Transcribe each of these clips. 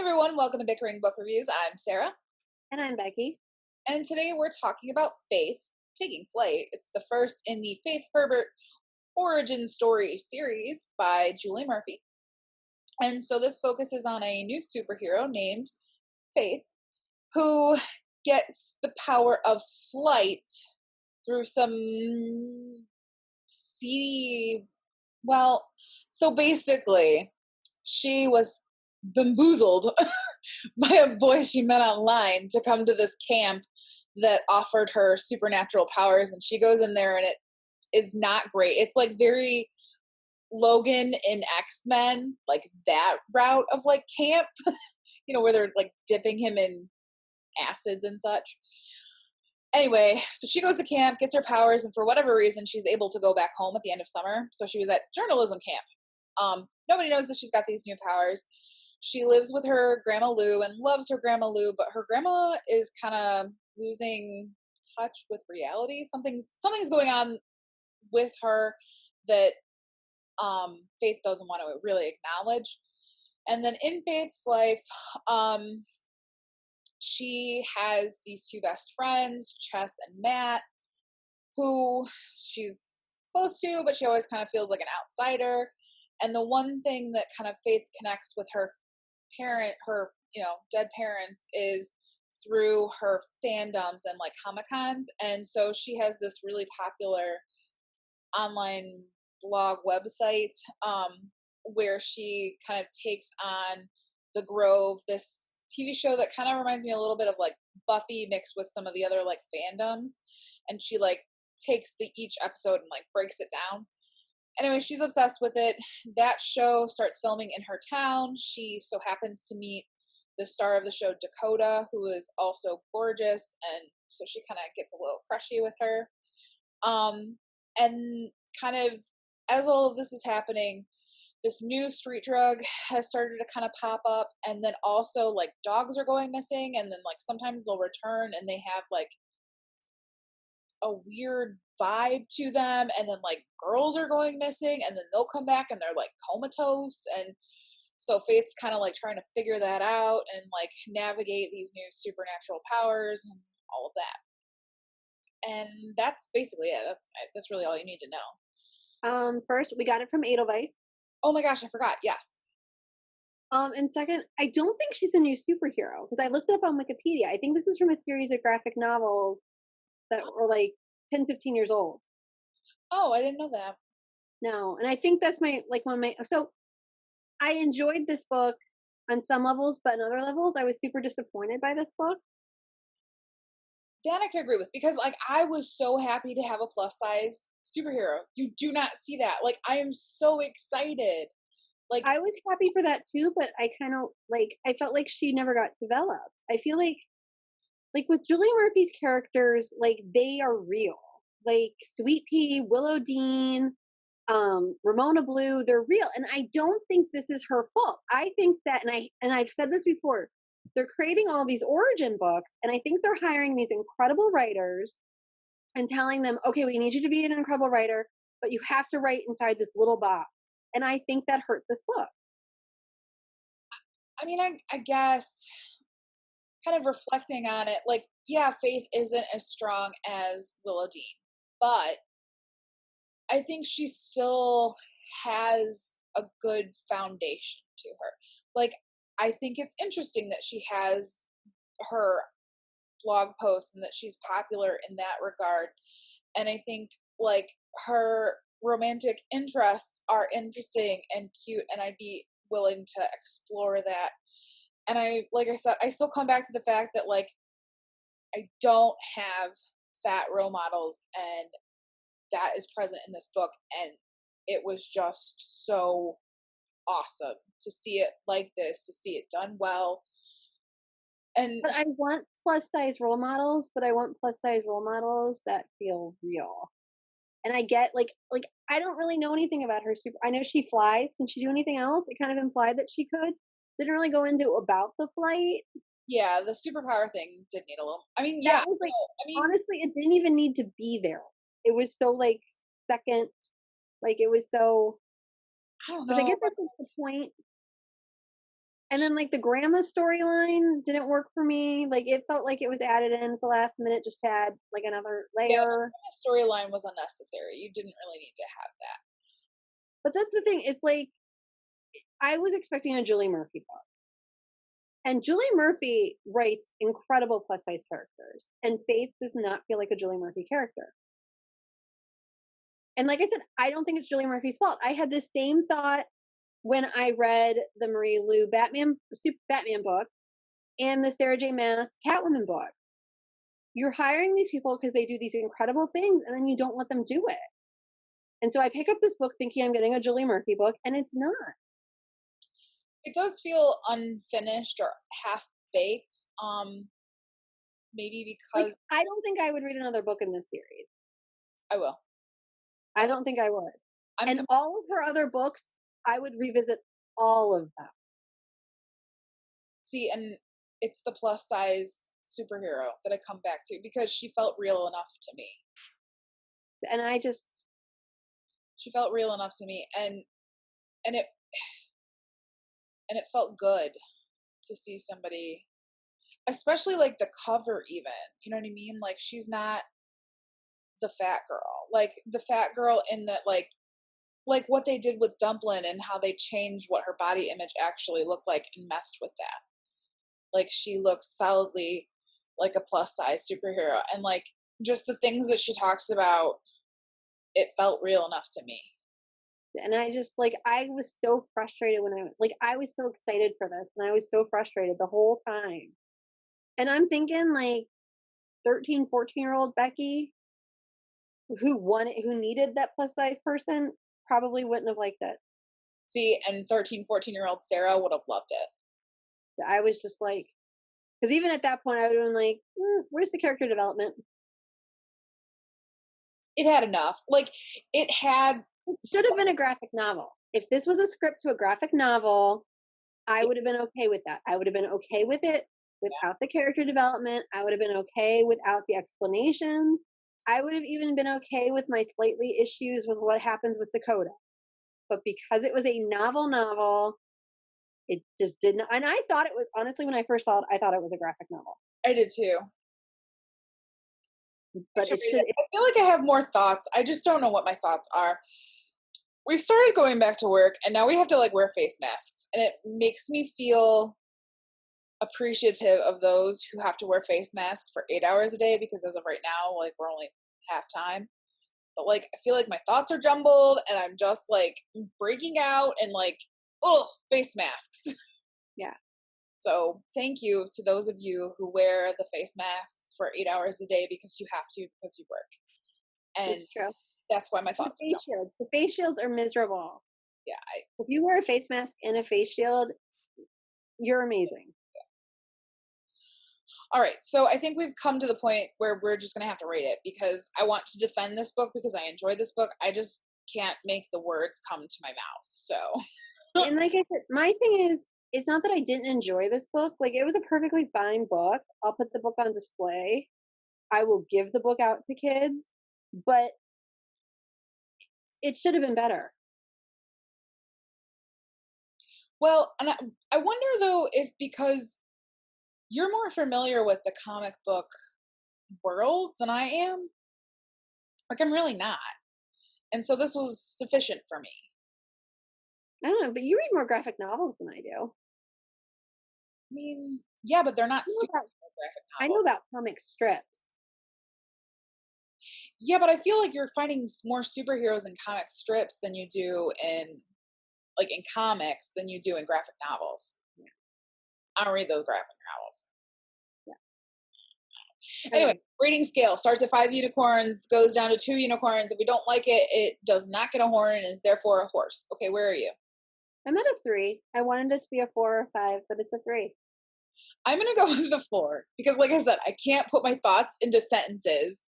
everyone, welcome to Bickering Book Reviews. I'm Sarah, And I'm Becky. and today we're talking about Faith Taking Flight. It's the first in the Faith Herbert origin story series by Julie Murphy. And so this focuses on a new superhero named Faith, who gets the power of flight through some seedy, so basically, she was bamboozled by a boy she met online to come to this camp that offered her supernatural powers, and she goes in there and it is not great. It's like very Logan in X-Men, like that route of like camp, where they're like dipping him in acids and such. Anyway, so she goes to camp, gets her powers, and for whatever reason, she's able to go back home at the end of summer. So she was at journalism camp. Nobody knows that she's got these new powers. She lives with her grandma Lou and loves her grandma Lou, but her grandma is kind of losing touch with reality. Something's going on with her that Faith doesn't want to really acknowledge. And then in Faith's life, she has these two best friends, Chess and Matt, who she's close to, but she always kind of feels like an outsider. And the one thing that kind of Faith connects with her dead parents is through her fandoms and like Comic Cons. And so she has this really popular online blog website where she kind of takes on The Grove, this TV show that kind of reminds me a little bit of like Buffy mixed with some of the other like fandoms. And she like takes each episode and like breaks it down. Anyway, she's obsessed with it. That show starts filming in her town. She so happens to meet the star of the show, Dakota, who is also gorgeous. And so she kind of gets a little crushy with her. And kind of as all of this is happening, this new street drug has started to kind of pop up, and then also like dogs are going missing, and then like sometimes they'll return and they have like a weird vibe to them, and then like girls are going missing and then they'll come back and they're like comatose. And so Faith's kind of like trying to figure that out and like navigate these new supernatural powers and all of that. And that's basically it. That's really all you need to know. First, we got it from Edelweiss. Oh my gosh, I forgot. Yes. And second, I don't think she's a new superhero because I looked it up on Wikipedia. I think this is from a series of graphic novels that were like 10, 15 years old. Oh, I didn't know that. No, and I think that's so I enjoyed this book on some levels, but on other levels, I was super disappointed by this book. That I can agree with, because like I was so happy to have a plus size superhero. You do not see that. Like I am so excited. Like I was happy for that too, but I kind of I felt like she never got developed. I feel like with Julie Murphy's characters, like they are real. Like Sweet Pea, Willow Dean, Ramona Blue, they're real. And I don't think this is her fault. I think that, and I've said this before, they're creating all these origin books, and I think they're hiring these incredible writers and telling them, okay, we need you to be an incredible writer, but you have to write inside this little box. And I think that hurt this book. I mean, I guess kind of reflecting on it, like, yeah, Faith isn't as strong as Willow Dean, but I think she still has a good foundation to her. Like, I think it's interesting that she has her blog posts and that she's popular in that regard. And I think like her romantic interests are interesting and cute, and I'd be willing to explore that. And like I said, I still come back to the fact that like I don't have fat role models, and that is present in this book, and it was just so awesome to see it like this, to see it done well. But I want plus size role models, but I want plus size role models that feel real. And I get I don't really know anything about her I know she flies. Can she do anything else? It kind of implied that she could. Didn't really go into about the flight. Yeah, the superpower thing did need a little. I mean, yeah. That was honestly, it didn't even need to be there. It was so second, it was so. I don't Because I know. get that's the point. And then like the grandma storyline didn't work for me. Like it felt like it was added in at the last minute, just to add like another Yeah, layer. the storyline was unnecessary. You didn't really need to have that. But that's the thing. It's like I was expecting a Julie Murphy book. And Julie Murphy writes incredible plus size characters. And Faith does not feel like a Julie Murphy character. And like I said, I don't think it's Julie Murphy's fault. I had the same thought when I read the Marie Lu Batman book and the Sarah J. Maas Catwoman book. You're hiring these people because they do these incredible things, and then you don't let them do it. And so I pick up this book thinking I'm getting a Julie Murphy book, and it's not. It does feel unfinished or half baked. Maybe because Like, I don't think I would read another book in this series. I will. I don't think I would. And all of her other books, I would revisit all of them. See, and it's the plus size superhero that I come back to because she felt real enough to me. And she felt real enough to me, and it felt good to see somebody, especially like the cover, even, you know what I mean? Like she's not the fat girl, like the fat girl in that, like what they did with Dumplin' and how they changed what her body image actually looked like and messed with that. Like she looks solidly like a plus size superhero, and like just the things that she talks about, it felt real enough to me. And I just like, I was so frustrated when I was so excited for this, and I was so frustrated the whole time. And I'm thinking like 13, 14-year-old Becky who needed that plus size person probably wouldn't have liked it. See, and 13, 14-year-old Sarah would have loved it. I was just like, because even at that point I would have been like, where's the character development? It had enough. Like it should have been a graphic novel. If this was a script to a graphic novel, I would have been okay with that. I would have been okay with it without the character development. I would have been okay without the explanation. I would have even been okay with my slightly issues with what happens with Dakota. But because it was a novel, it just didn't. And I thought it was, honestly, when I first saw it, I thought it was a graphic novel. I did too. But I feel like I have more thoughts. I just don't know what my thoughts are. We've started going back to work, and now we have to like wear face masks, and it makes me feel appreciative of those who have to wear face masks for 8 hours a day, because as of right now, like we're only half time. But like I feel like my thoughts are jumbled, and I'm just like breaking out and like, oh, face masks. Yeah. So thank you to those of you who wear the face mask for 8 hours a day because you have to, because you work. And it's true. That's why my thoughts are shields. The face shields are miserable. Yeah. If you wear a face mask and a face shield, you're amazing. Yeah. All right. So I think we've come to the point where we're just going to have to rate it, because I want to defend this book because I enjoy this book. I just can't make the words come to my mouth. So. And like I said, my thing is, it's not that I didn't enjoy this book. Like, it was a perfectly fine book. I'll put the book on display. I will give the book out to kids, but it should have been better. Well, and I wonder though if because you're more familiar with the comic book world than I am. Like I'm really not. And so this was sufficient for me. I don't know, but you read more graphic novels than I do. I mean, yeah, but they're not super graphic novels. I know about comic strips. Yeah, but I feel like you're finding more superheroes in comic strips than you do in comics than you do in graphic novels. Yeah. I don't read those graphic novels. Yeah. Anyway, rating scale starts at 5 unicorns, goes down to 2 unicorns. If we don't like it, it does not get a horn and is therefore a horse. Okay, where are you? I'm at a 3. I wanted it to be a 4 or 5, but it's a 3. I'm going to go with the 4 because, like I said, I can't put my thoughts into sentences,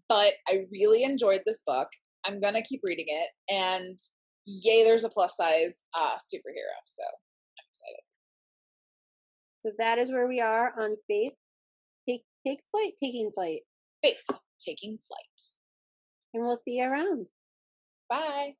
but I really enjoyed this book. I'm going to keep reading it, and yay, there's a plus size superhero, so I'm excited. So that is where we are on Faith Taking Flight. Faith Taking Flight. And we'll see you around. Bye.